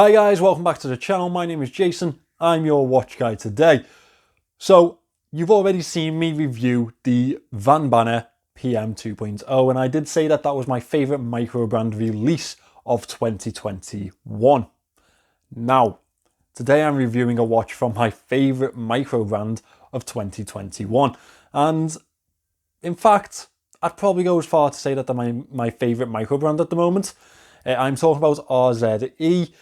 Hi guys, welcome back to the channel. My name is Jason. I'm your watch guy today. So you've already seen me review the Van Banner PM 2.0 and I did say that that was my favorite Microbrand release of 2021. Now, today I'm reviewing a watch from my favorite Microbrand of 2021. And in fact, I'd probably go as far to say that they're my favorite Microbrand at the moment. I'm talking about RZE.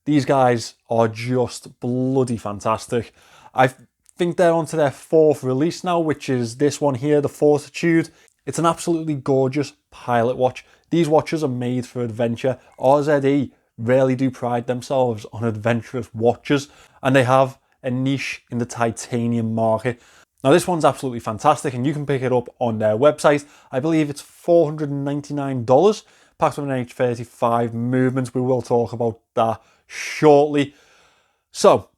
These guys are just bloody fantastic. I think they're onto their fourth release now, which is this one here, the Fortitude. It's an absolutely gorgeous pilot watch. These watches are made for adventure. RZE really do pride themselves on adventurous watches, and they have a niche in the titanium market. Now this one's absolutely fantastic, and you can pick it up on their website. I believe it's $499, packed with an H35 movement. We will talk about that shortly. So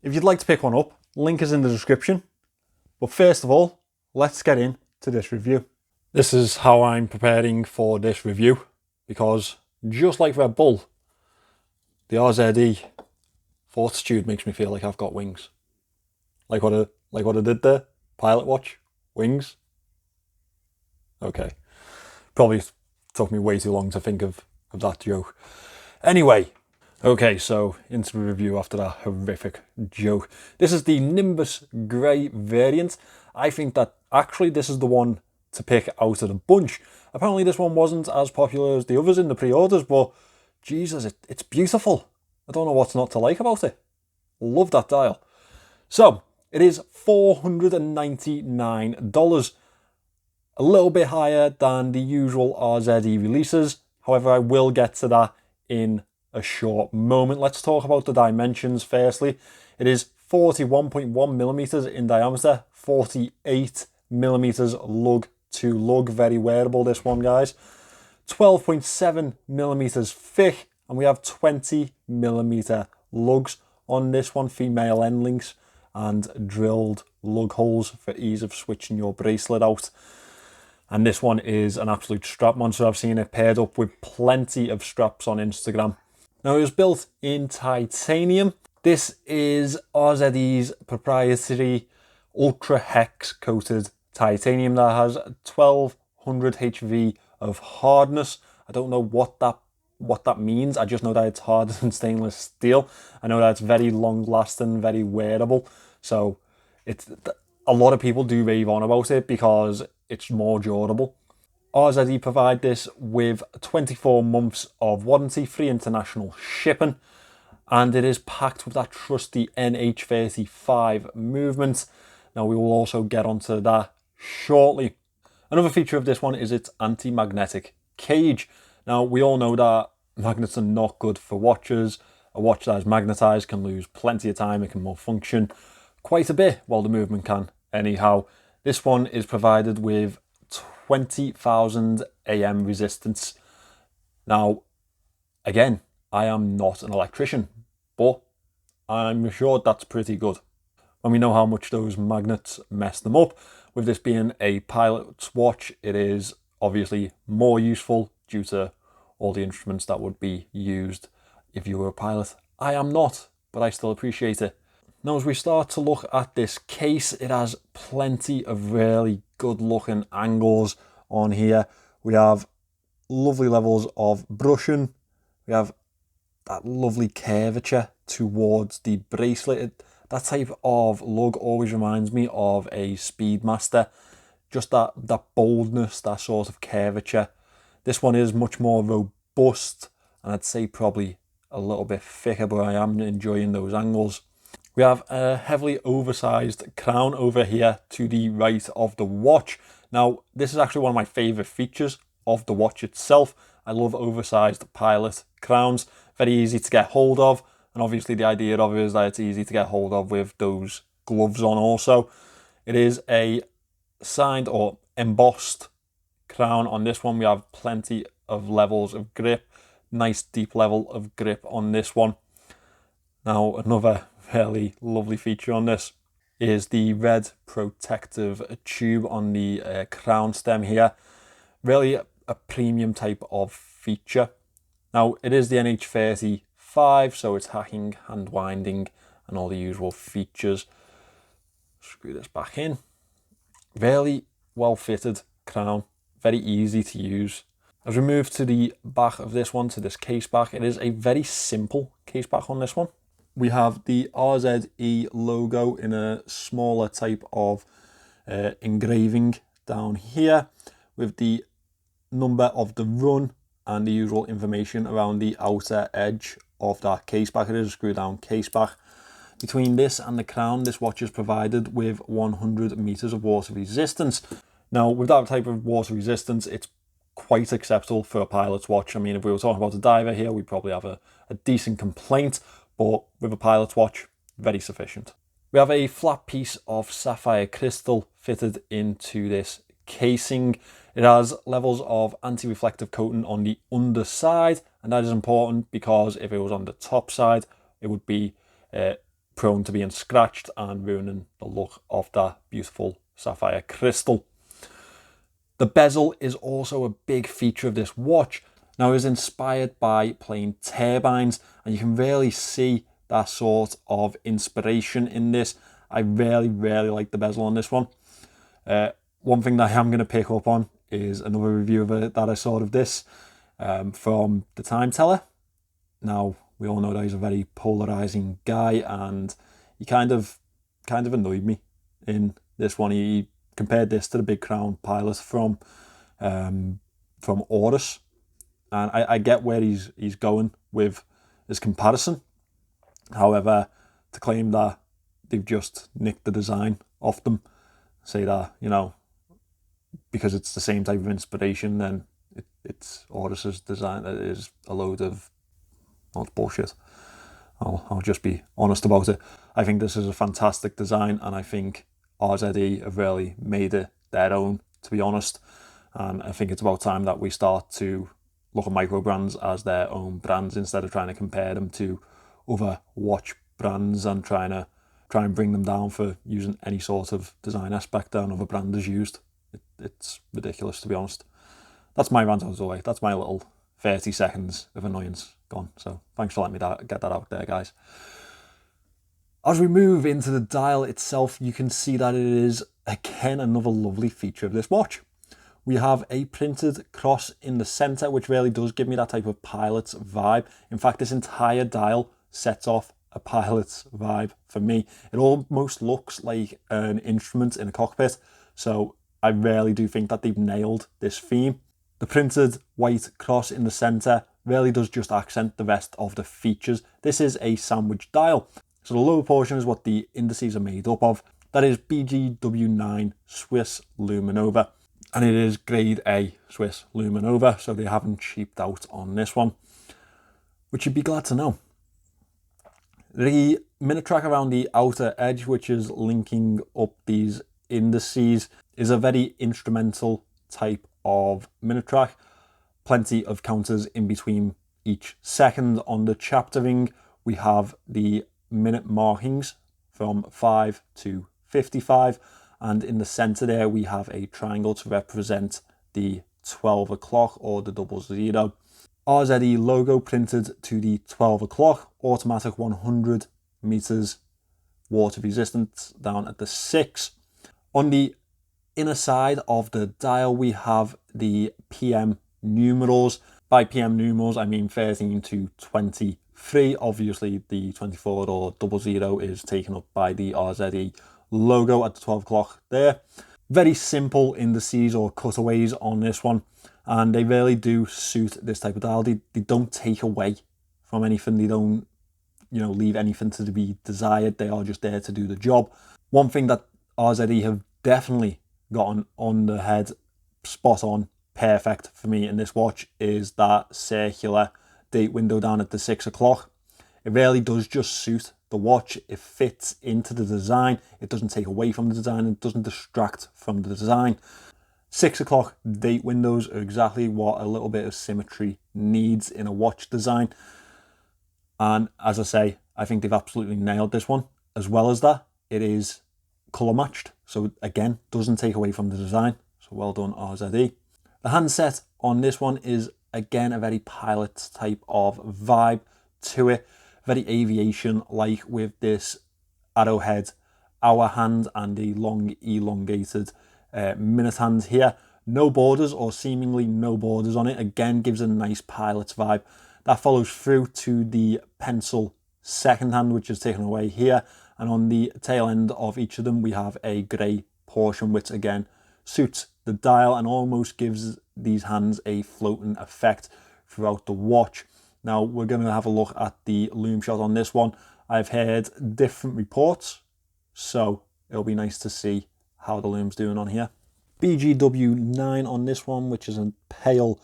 if you'd like to pick one up, link is in the description. But first of all, let's get into this review. This is how I'm preparing for this review, because just like Red Bull, the RZE Fortitude makes me feel like I've got wings. Like what I did there, pilot watch, wings. Okay, probably took me way too long to think of that joke. Anyway, okay, so into the review after that horrific joke. This is the Nimbus Grey variant. I think that actually this is the one to pick out of the bunch. Apparently this one wasn't as popular as the others in the pre-orders, but Jesus, it's beautiful. I don't know what's not to like about it. Love that dial. So, it is $499. A little bit higher than the usual RZE releases. However, I will get to that in a short moment. Let's talk about the dimensions firstly. It is 41.1 millimeters in diameter, 48 millimeters lug to lug. Very wearable, this one, guys. 12.7 millimeters thick, and we have 20 millimeter lugs on this one, female end links and drilled lug holes for ease of switching your bracelet out. And this one is an absolute strap monster. I've seen it paired up with plenty of straps on Instagram. Now, it was built in titanium. This is RZE's proprietary ultra hex coated titanium that has 1200 HV of hardness. I don't know what that means. I just know that it's harder than stainless steel. I know that it's very long lasting, very wearable. So a lot of people do rave on about it because it's more durable. RZE provide this with 24 months of warranty, free international shipping, and it is packed with that trusty NH35 movement. Now we will also get onto that shortly. Another feature of this one is its anti-magnetic cage. Now we all know that magnets are not good for watches. A watch that is magnetized can lose plenty of time, it can malfunction quite a bit, while the movement can. Anyhow, this one is provided with 20,000 AM resistance. Now, again, I am not an electrician, but I'm sure that's pretty good. When we know how much those magnets mess them up, with this being a pilot's watch, it is obviously more useful due to all the instruments that would be used if you were a pilot. I am not, but I still appreciate it. Now, as we start to look at this case, it has plenty of really good looking angles on here. We have lovely levels of brushing. We have that lovely curvature towards the bracelet. That type of lug always reminds me of a Speedmaster. Just that boldness, that sort of curvature. This one is much more robust, and I'd say probably a little bit thicker, but I am enjoying those angles. We have a heavily oversized crown over here to the right of the watch. Now, this is actually one of my favorite features of the watch itself. I love oversized pilot crowns, very easy to get hold of. And obviously the idea of it is that it's easy to get hold of with those gloves on also. It is a signed or embossed crown on this one. We have plenty of levels of grip, nice deep level of grip on this one. Now, another really lovely feature on this is the red protective tube on the crown stem here. Really a premium type of feature. Now, it is the NH35 5, so it's hacking, hand winding, and all the usual features. Screw this back in. Really well fitted crown, very easy to use. As we move to the back of this one, to this case back, it is a very simple case back on this one. We have the RZE logo in a smaller type of engraving down here, with the number of the run and the usual information around the outer edge of that case back. It is a screw down case back. Between this and the crown, this watch is provided with 100 meters of water resistance. Now, with that type of water resistance, it's quite acceptable for a pilot's watch. I mean, if we were talking about a diver here, we'd probably have a decent complaint, but with a pilot's watch, very sufficient. We have a flat piece of sapphire crystal fitted into this casing. It has levels of anti-reflective coating on the underside, and that is important because if it was on the top side, it would be prone to being scratched and ruining the look of that beautiful sapphire crystal. The bezel is also a big feature of this watch. Now, it is inspired by plane turbines, and you can really see that sort of inspiration in this. I really like the bezel on this one. One thing that I am going to pick up on is another review of it that I saw of this from the Time Teller. Now, we all know that he's a very polarizing guy, and he kind of annoyed me in this one. He compared this to the Big Crown pilot from Horus, and I get where he's going with his comparison. However, to claim that they've just nicked the design off them, say that, you know, because it's the same type of inspiration, then it's Horus's design, that is a load of bullshit. I'll just be honest about it. I think this is a fantastic design, and I think RZE have really made it their own, to be honest. And I think it's about time that we start to look at Microbrands as their own brands instead of trying to compare them to other watch brands and try and bring them down for using any sort of design aspect that another brand has used. It's ridiculous, to be honest. That's my rant out of the way. That's my little 30 seconds of annoyance gone. So thanks for letting me get that out there, guys. As we move into the dial itself, you can see that it is, again, another lovely feature of this watch. We have a printed cross in the center, which really does give me that type of pilot's vibe. In fact, this entire dial sets off a pilot's vibe for me. It almost looks like an instrument in a cockpit. So I really do think that they've nailed this theme. The printed white cross in the center really does just accent the rest of the features. This is a sandwich dial. So the lower portion is what the indices are made up of. That is BGW9 Swiss Luminova. And it is grade A Swiss Luminova, so they haven't cheaped out on this one, which you'd be glad to know. The minute track around the outer edge, which is linking up these indices, is a very instrumental type of minute track. Plenty of counters in between each second. On the chaptering, we have the minute markings from 5 to 55. And in the center there, we have a triangle to represent the 12 o'clock or the 00. RZE logo printed to the 12 o'clock, automatic 100 meters water resistance down at the 6. On the inner side of the dial, we have the PM numerals. By PM numerals, I mean 13 to 23. Obviously, the 24 or 00 is taken up by the RZE logo at the 12 o'clock there. Very simple indices or cutaways on this one, and they really do suit this type of dial. They don't take away from anything. They don't, leave anything to be desired. They are just there to do the job. One thing that RZE have definitely gotten on the head, spot on, perfect for me in this watch, is that circular date window down at the 6 o'clock. It really does just suit the watch. It fits into the design. It doesn't take away from the design. It doesn't distract from the design. 6 o'clock date windows are exactly what a little bit of symmetry needs in a watch design. And as I say, I think they've absolutely nailed this one. As well as that, it is colour matched. So again, doesn't take away from the design. So well done, RZE. The handset on this one is, again, a very pilot type of vibe. to it. Very aviation-like with this arrowhead hour hand and a long elongated minute hand here. No borders, or seemingly no borders on it. Again, gives a nice pilot's vibe. That follows through to the pencil second hand, which is taken away here. And on the tail end of each of them, we have a grey portion, which again suits the dial and almost gives these hands a floating effect throughout the watch. Now, we're going to have a look at the Lume shot on this one. I've heard different reports, so it'll be nice to see how the Lume's doing on here. BGW9 on this one, which is a pale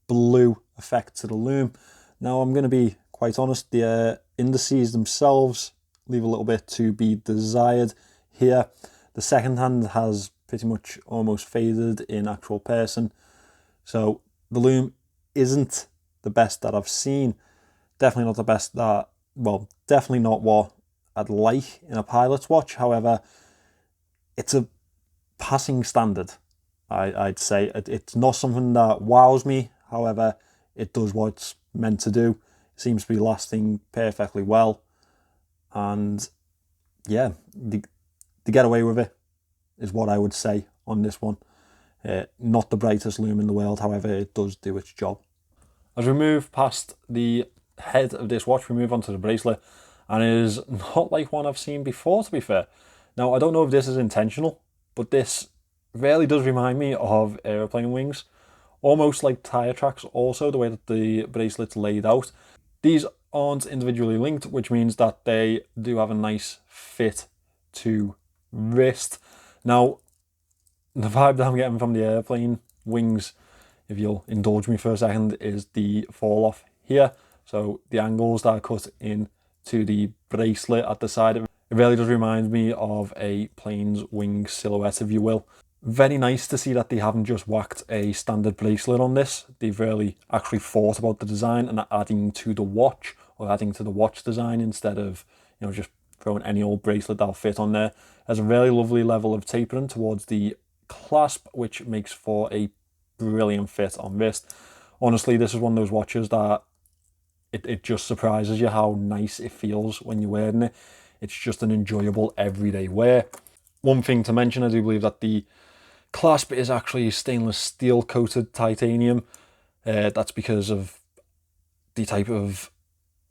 blue effect to the Lume. Now, I'm going to be quite honest, the indices themselves leave a little bit to be desired here. The second hand has pretty much almost faded in actual person. So the Lume isn't the best that I've seen. Definitely not the best that, well, definitely not what I'd like in a pilot's watch. However, it's a passing standard, I'd say. It's not something that wows me. However, it does what it's meant to do. It seems to be lasting perfectly well. And yeah, to get away with it is what I would say on this one. Not the brightest Lume in the world, however, it does do its job. As we move past the head of this watch, we move on to the bracelet, and it is not like one I've seen before, to be fair. Now, I don't know if this is intentional, but this really does remind me of aeroplane wings, almost like tire tracks also, the way that the bracelet's laid out. These aren't individually linked, which means that they do have a nice fit to wrist. Now, the vibe that I'm getting from the airplane wings, if you'll indulge me for a second, is the fall off here. So the angles that are cut in to the bracelet at the side of it, it really does remind me of a plane's wing silhouette, if you will. Very nice to see that they haven't just whacked a standard bracelet on this. They've really actually thought about the design and adding to the watch, or adding to the watch design, instead of, you know, just throwing any old bracelet that'll fit on there. There's a really lovely level of tapering towards the clasp, which makes for a brilliant fit on wrist. Honestly, this is one of those watches that it just surprises you how nice it feels when you're wearing it. It's just an enjoyable everyday wear. One thing to mention, I do believe that the clasp is actually stainless steel coated titanium. That's because of the type of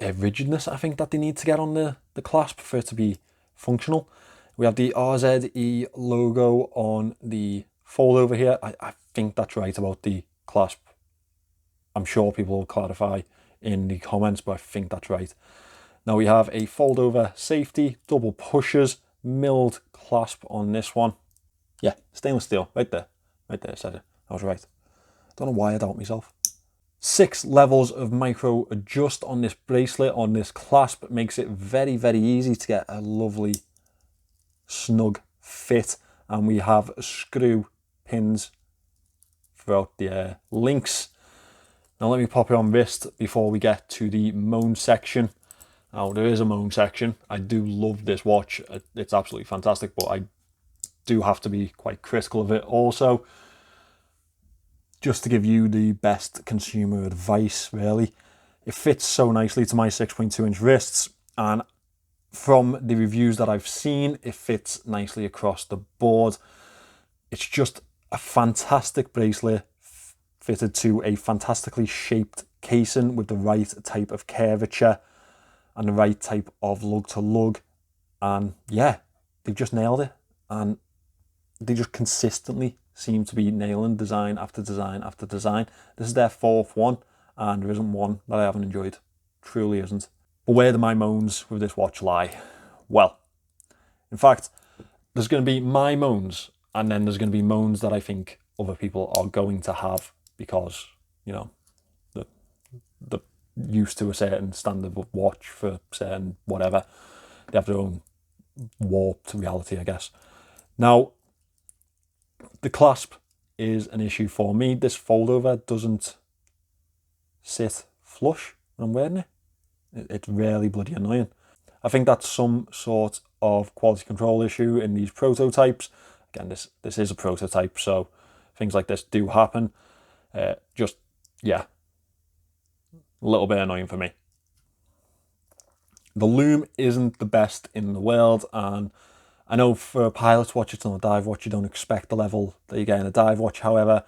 rigidness I think that they need to get on the clasp for it to be functional. We have the RZE logo on the fold over here. I think that's right about the clasp. I'm sure people will clarify in the comments, but I think that's right. Now we have a fold over safety, double pushers, milled clasp on this one. Yeah, stainless steel, right there, said it. I was right. Don't know why I doubt myself. 6 levels of micro adjust on this bracelet, on this clasp. Makes it very, very easy to get a lovely snug fit. And we have screw pins throughout the links. Now let me pop it on wrist before we get to the moan section. Now there is a moan section. I do love this watch. It's absolutely fantastic, but I do have to be quite critical of it also. Just to give you the best consumer advice, really. It fits so nicely to my 6.2-inch wrists, and from the reviews that I've seen, it fits nicely across the board. It's just a fantastic bracelet fitted to a fantastically shaped casing with the right type of curvature and the right type of lug to lug. And yeah, they've just nailed it. And they just consistently seem to be nailing design after design after design. This is their 4th one, and there isn't one that I haven't enjoyed. Truly isn't. But where do my moans with this watch lie? Well, in fact, there's going to be my moans, and then there's going to be moans that I think other people are going to have because, you know, they're used to a certain standard of watch for certain whatever. They have their own warped reality, I guess. Now, the clasp is an issue for me. This fold over doesn't sit flush when I'm wearing it. It's really bloody annoying. I think that's some sort of quality control issue in these prototypes. Again, this is a prototype, so things like this do happen. Just, yeah, a little bit annoying for me. The Lume isn't the best in the world, and I know for a pilot's watch, it's not a dive watch. You don't expect the level that you get in a dive watch. However,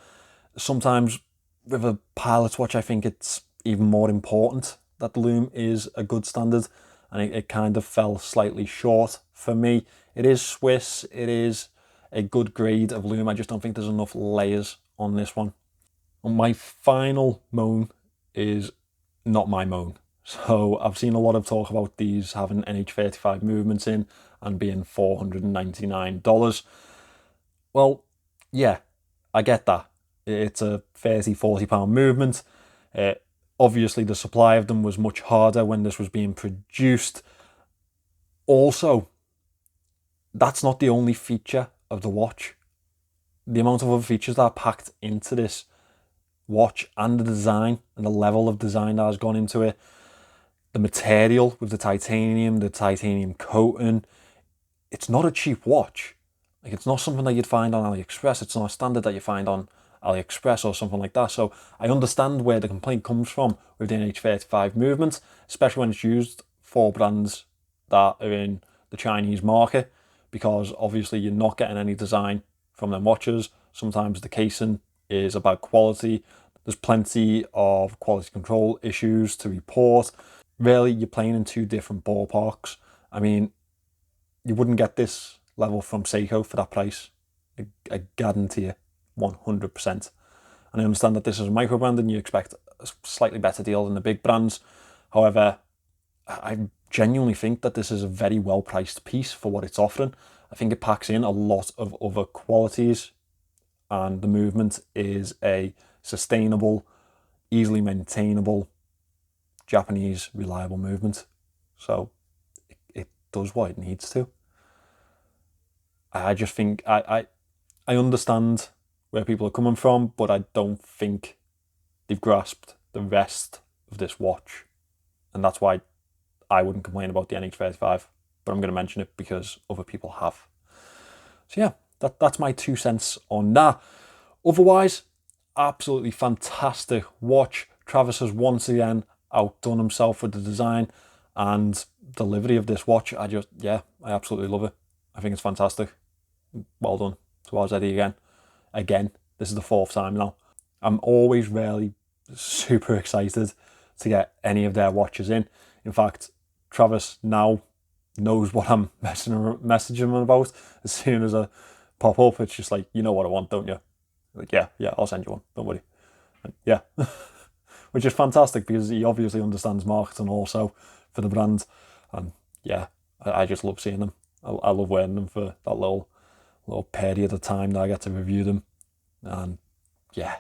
sometimes with a pilot's watch, I think it's even more important that the Lume is a good standard, and it kind of fell slightly short for me. It is Swiss, it is a good grade of Lume. I just don't think there's enough layers on this one. And my final moan is not my moan. So I've seen a lot of talk about these having NH35 movements in and being $499. Well, yeah, I get that. It's a 30, £40 movement. Obviously, the supply of them was much harder when this was being produced. Also, that's not the only feature of the watch. The amount of other features that are packed into this watch, and the design and the level of design that has gone into it, the material with the titanium coating, it's not a cheap watch. Like, it's not something that you'd find on AliExpress. It's not a standard that you find on AliExpress or something like that. So I understand where the complaint comes from with the NH35 movement, especially when it's used for brands that are in the Chinese market, because obviously you're not getting any design from them watches. Sometimes the casing is about quality. There's plenty of quality control issues to report. Really, you're playing in two different ballparks. I mean, you wouldn't get this level from Seiko for that price. I guarantee you, 100%. And I understand that this is a microbrand and you expect a slightly better deal than the big brands. However, I genuinely think that this is a very well priced piece for what it's offering. I think it packs in a lot of other qualities, and the movement is a sustainable, easily maintainable, Japanese reliable movement. So it does what it needs to. I just think I understand where people are coming from, but I don't think they've grasped the rest of this watch. And that's why I wouldn't complain about the NH35, but I'm going to mention it because other people have. So yeah, that's my 2 cents on that. Otherwise, absolutely fantastic watch. Travis has once again outdone himself with the design and delivery of this watch. I absolutely love it. I think it's fantastic. Well done to RZE again. Again, this is the 4th time now. I'm always really super excited to get any of their watches in. In fact, Travis now knows what I'm messaging him about. As soon as I pop up, it's just like, you know what I want, don't you? Like, yeah, I'll send you one, don't worry. And yeah, which is fantastic because he obviously understands marketing also for the brand. And yeah, I just love seeing them. I love wearing them for that little period of time that I get to review them. And yeah,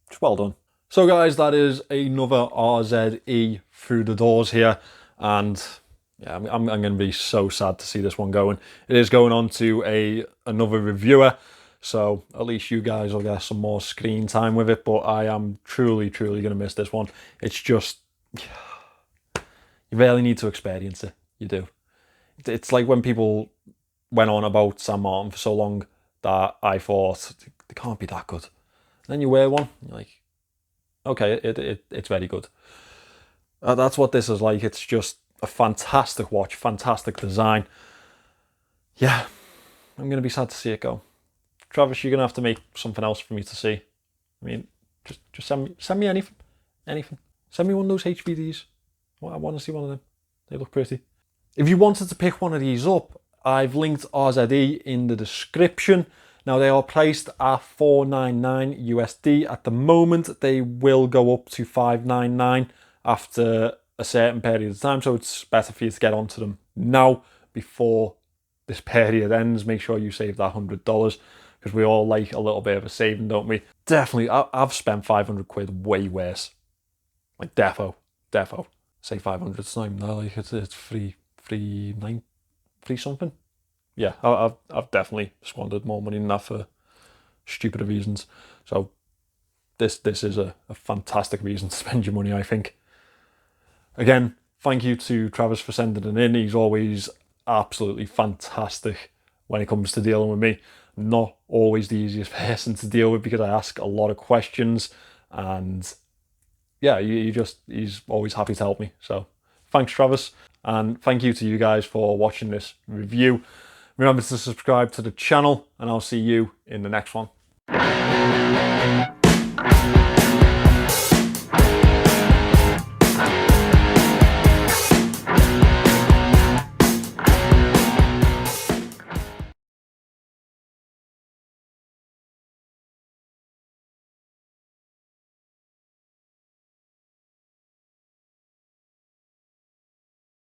just well done. So guys, that is another RZE through the doors here. And yeah, I'm going to be so sad to see this one going. It is going on to another reviewer, so at least you guys will get some more screen time with it. But I am truly going to miss this one. It's just, you really need to experience it. You do. It's like when people went on about San Martin for so long that I thought they can't be that good. And then you wear one, you're like, okay, it's very good. That's what this is like. It's just a fantastic watch, fantastic design. Yeah, I'm going to be sad to see it go. Travis, you're going to have to make something else for me to see. I mean, just send me anything. Send me one of those HBDs. I want to see one of them. They look pretty. If you wanted to pick one of these up, I've linked RZE in the description. Now, they are priced at $499 USD. At the moment, they will go up to $599 after a certain period of time, so it's better for you to get onto them now before this period ends. Make sure you save that $100, because we all like a little bit of a saving, don't we? Definitely, I've spent 500 quid way worse. Like, defo. Say 500, it's not even that, like, it's free something. Yeah, I've definitely squandered more money than that for stupider reasons. So this is a fantastic reason to spend your money, I think. Again, thank you to Travis for sending it in. He's always absolutely fantastic when it comes to dealing with me. Not always the easiest person to deal with because I ask a lot of questions, and yeah, he's always happy to help me. So thanks, Travis. And thank you to you guys for watching this review. Remember to subscribe to the channel, and I'll see you in the next one.